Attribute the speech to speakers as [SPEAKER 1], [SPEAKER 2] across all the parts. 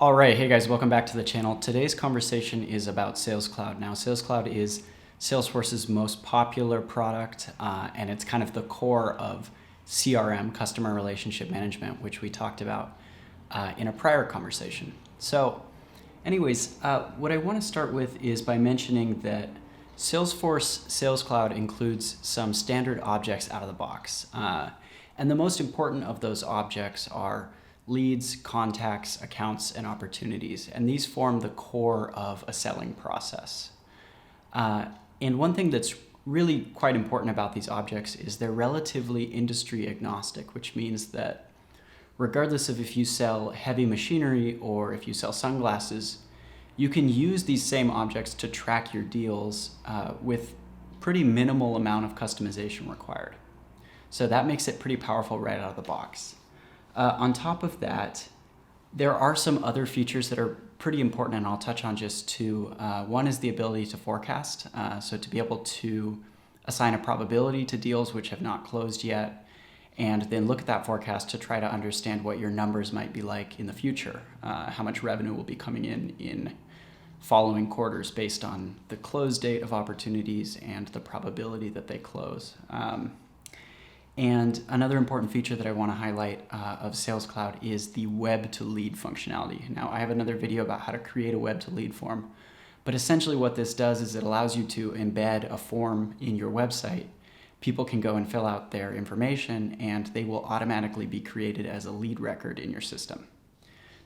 [SPEAKER 1] All right, hey guys, welcome back to the channel. Today's conversation is about Sales Cloud. Now, Sales Cloud is Salesforce's most popular product, and it's kind of the core of CRM, Customer Relationship Management, which we talked about in a prior conversation. So anyways, what I want to start with is by mentioning that Salesforce Sales Cloud includes some standard objects out of the box. And the most important of those objects are leads, contacts, accounts, and opportunities. And these form the core of a selling process. And one thing that's really quite important about these objects is they're relatively industry agnostic, which means that regardless of if you sell heavy machinery or if you sell sunglasses, you can use these same objects to track your deals with pretty minimal amount of customization required. So that makes it pretty powerful right out of the box. On top of that, there are some other features that are pretty important, and I'll touch on just two. One is the ability to forecast, so to be able to assign a probability to deals which have not closed yet, and then look at that forecast to try to understand what your numbers might be like in the future, how much revenue will be coming in following quarters based on the close date of opportunities and the probability that they close. And another important feature that I want to highlight of Sales Cloud is the web to lead functionality. Now, I have another video about how to create a web to lead form, but essentially what this does is it allows you to embed a form in your website. People can go and fill out their information and they will automatically be created as a lead record in your system.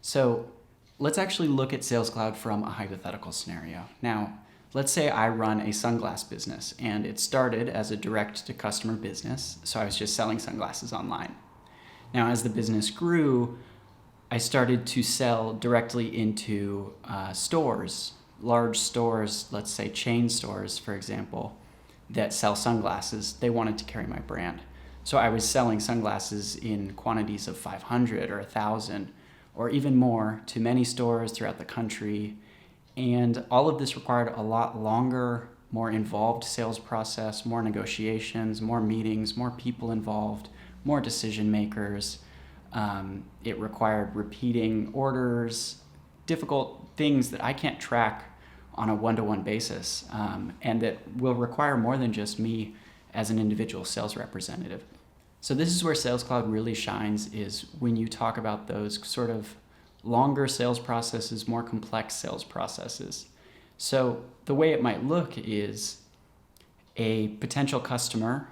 [SPEAKER 1] So let's actually look at Sales Cloud from a hypothetical scenario. Now, let's say I run a sunglass business and it started as a direct to customer business. So I was just selling sunglasses online. Now, as the business grew, I started to sell directly into stores, large stores, let's say chain stores, for example, that sell sunglasses. They wanted to carry my brand. So I was selling sunglasses in quantities of 500 or 1,000 or even more to many stores throughout the country. And all of this required a lot longer, more involved sales process, more negotiations, more meetings, more people involved, more decision makers. It required repeating orders, difficult things that I can't track on a one-to-one basis, and that will require more than just me as an individual sales representative. So this is where Sales Cloud really shines, is when you talk about those sort of longer sales processes, more complex sales processes. So the way it might look is a potential customer,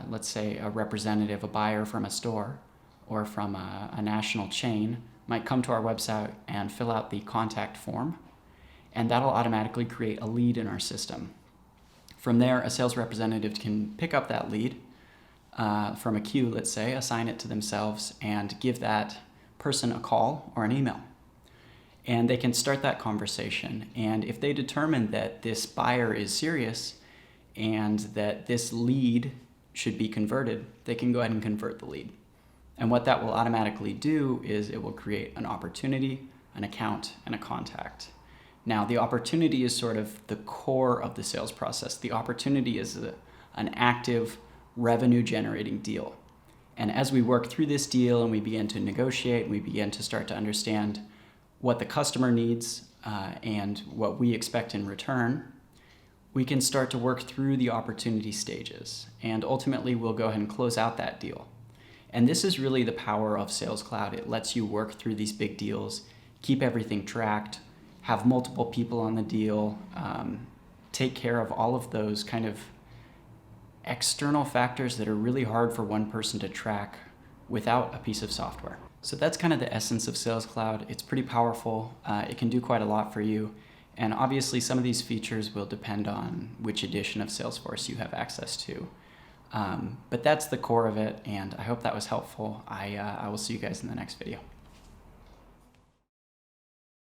[SPEAKER 1] let's say a representative, a buyer from a store or from a national chain, might come to our website and fill out the contact form, and that'll automatically create a lead in our system. From there, a sales representative can pick up that lead from a queue, let's say, assign it to themselves, and give that person a call or an email. And they can start that conversation. And if they determine that this buyer is serious and that this lead should be converted, they can go ahead and convert the lead. And what that will automatically do is it will create an opportunity, an account, and a contact. Now, the opportunity is sort of the core of the sales process. The opportunity is an active revenue generating deal. And as we work through this deal and we begin to negotiate, we begin to start to understand what the customer needs and what we expect in return, we can start to work through the opportunity stages. And ultimately, we'll go ahead and close out that deal. And this is really the power of Sales Cloud. It lets you work through these big deals, keep everything tracked, have multiple people on the deal, take care of all of those kind of external factors that are really hard for one person to track without a piece of software. So that's kind of the essence of Sales Cloud. It's pretty powerful. It can do quite a lot for you. And obviously some of these features will depend on which edition of Salesforce you have access to. But that's the core of it, and I hope that was helpful. I will see you guys in the next video.